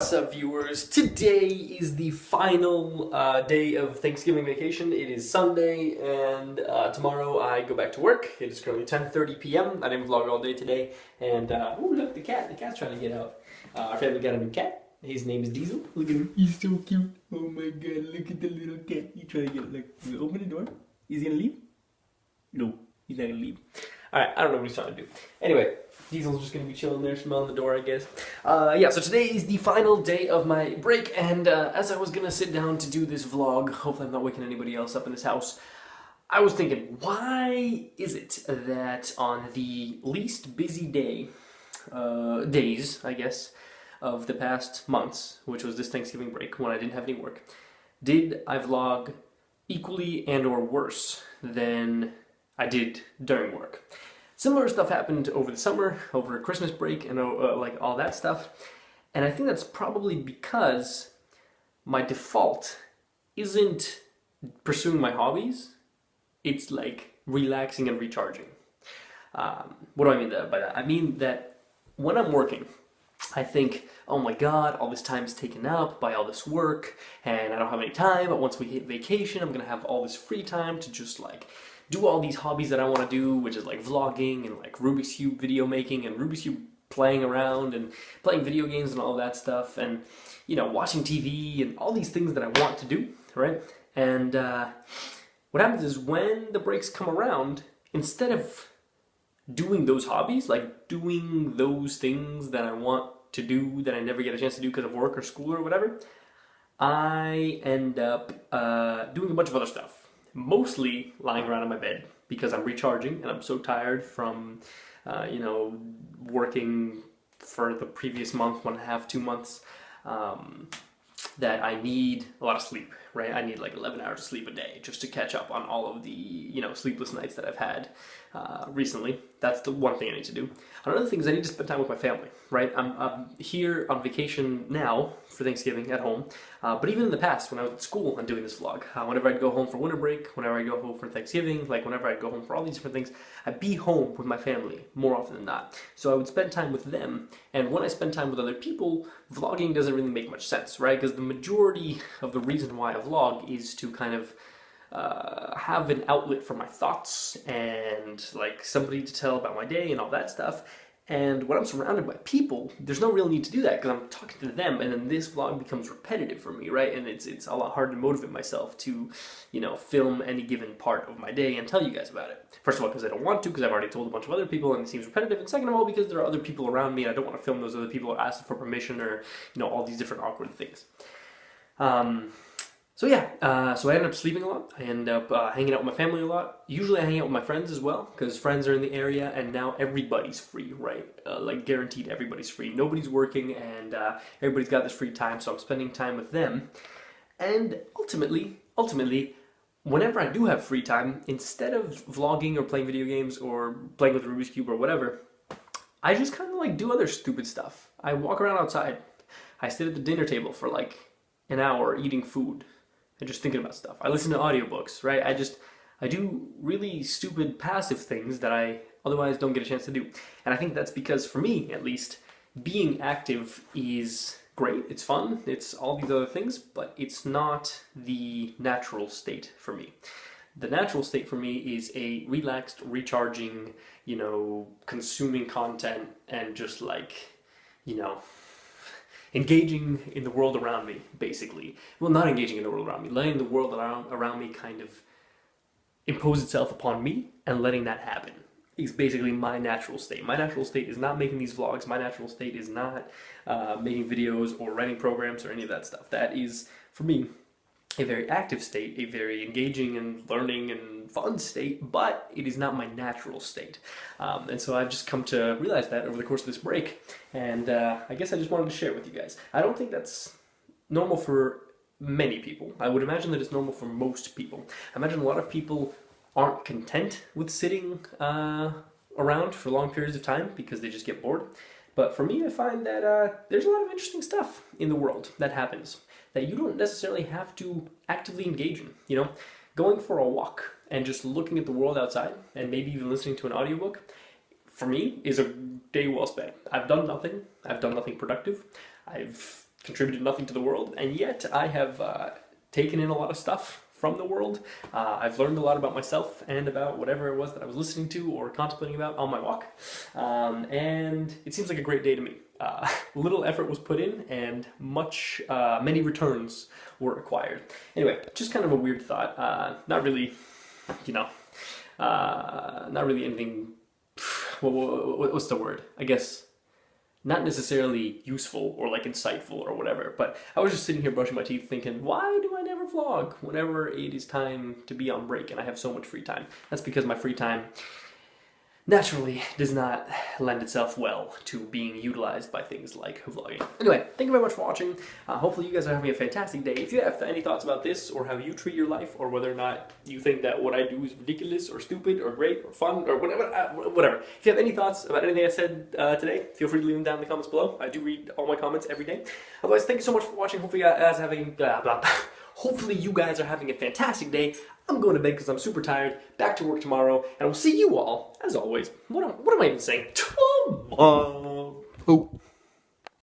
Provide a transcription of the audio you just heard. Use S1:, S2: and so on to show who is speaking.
S1: What's up, viewers? Today is the final day of Thanksgiving vacation. It is Sunday, and tomorrow I go back to work. It is currently 10:30 p.m. I didn't vlog all day today, and oh look, the cat! The cat's trying to get out. Our family got a new cat. His name is Diesel. Look at him. He's so cute. Oh my god! Look at the little cat. He's trying to get like. Open the door. Is he gonna leave? No, he's not gonna leave. All right, I don't know what he's trying to do. Anyway. Diesel's just gonna be chilling there, smelling the door, I guess. Yeah, so today is the final day of my break, and as I was gonna sit down to do this vlog, hopefully I'm not waking anybody else up in this house, I was thinking, why is it that on the least busy days, I guess, of the past months, which was this Thanksgiving break, when I didn't have any work, did I vlog equally and or worse than I did during work? Similar stuff happened over the summer, over Christmas break, and like all that stuff. And I think that's probably because my default isn't pursuing my hobbies. It's like relaxing and recharging. What do I mean by that? I mean that when I'm working, I think, oh my god, all this time is taken up by all this work, and I don't have any time, but once we hit vacation, I'm gonna have all this free time to just like do all these hobbies that I want to do, which is like vlogging and like Rubik's Cube video making and Rubik's Cube playing around and playing video games and all that stuff, and you know, watching TV and all these things that I want to do, right? And what happens is when the breaks come around, instead of doing those hobbies, like doing those things that I want to do that I never get a chance to do because of work or school or whatever, I end up doing a bunch of other stuff. Mostly lying around in my bed because I'm recharging and I'm so tired from, you know, working for the previous month, 1.5, 2 months, that I need a lot of sleep, right? I need like 11 hours of sleep a day just to catch up on all of the, you know, sleepless nights that I've had recently. That's the one thing I need to do. Another thing is I need to spend time with my family, right? I'm here on vacation now for Thanksgiving at home, but even in the past when I was at school and doing this vlog, whenever I'd go home for winter break, whenever I'd go home for Thanksgiving, like whenever I'd go home for all these different things, I'd be home with my family more often than not. So I would spend time with them, and when I spend time with other people, vlogging doesn't really make much sense, right? Because the majority of the reason why I vlog is to kind of have an outlet for my thoughts and like somebody to tell about my day and all that stuff. And when I'm surrounded by people, there's no real need to do that because I'm talking to them, and then this vlog becomes repetitive for me, right? And it's a lot harder to motivate myself to, you know, film any given part of my day and tell you guys about it. First of all, because I don't want to, because I've already told a bunch of other people and it seems repetitive. And second of all, because there are other people around me and I don't want to film those other people or ask for permission or, you know, all these different awkward things. So yeah, so I end up sleeping a lot. I end up hanging out with my family a lot. Usually I hang out with my friends as well, because friends are in the area, and now everybody's free, right? Like guaranteed everybody's free. Nobody's working, and everybody's got this free time, so I'm spending time with them. And ultimately, whenever I do have free time, instead of vlogging or playing video games or playing with the Rubik's Cube or whatever, I just kind of like do other stupid stuff. I walk around outside. I sit at the dinner table for like an hour eating food and just thinking about stuff. I listen to audiobooks, right? I do really stupid passive things that I otherwise don't get a chance to do. And I think that's because, for me at least, being active is great, it's fun, it's all these other things, but it's not the natural state for me. The natural state for me is a relaxed, recharging, you know, consuming content and just like, you know, engaging in the world around me, basically. Well, not engaging in the world around me, letting the world around me kind of impose itself upon me and letting that happen is basically my natural state. My natural state is not making these vlogs. My natural state is not making videos or writing programs or any of that stuff. That is, for me, a very active state, a very engaging and learning and fun state, but it is not my natural state. And so I've just come to realize that over the course of this break, and I guess I just wanted to share it with you guys. I don't think that's normal for many people. I would imagine that it's normal for most people. I imagine a lot of people aren't content with sitting around for long periods of time because they just get bored. But for me, I find that there's a lot of interesting stuff in the world that happens that you don't necessarily have to actively engage in, you know? Going for a walk and just looking at the world outside and maybe even listening to an audiobook, for me, is a day well spent. I've done nothing productive. I've contributed nothing to the world, and yet I have taken in a lot of stuff from the world. I've learned a lot about myself and about whatever it was that I was listening to or contemplating about on my walk, and it seems like a great day to me. Little effort was put in, and many returns were acquired. Anyway, just kind of a weird thought. Not really, not really anything. What's the word? I guess not necessarily useful or like insightful or whatever, but I was just sitting here brushing my teeth thinking, why do I never vlog whenever it is time to be on break and I have so much free time? That's because my free time naturally does not lend itself well to being utilized by things like vlogging. Anyway, thank you very much for watching. Hopefully you guys are having a fantastic day. If you have any thoughts about this or how you treat your life, or whether or not you think that what I do is ridiculous or stupid or great or fun or whatever. If you have any thoughts about anything I said today, feel free to leave them down in the comments below. I do read all my comments every day. Otherwise, thank you so much for watching. Hopefully you guys are having a fantastic day. I'm going to bed because I'm super tired. Back to work tomorrow, and I will see you all, as always. What am I even saying? Tomorrow.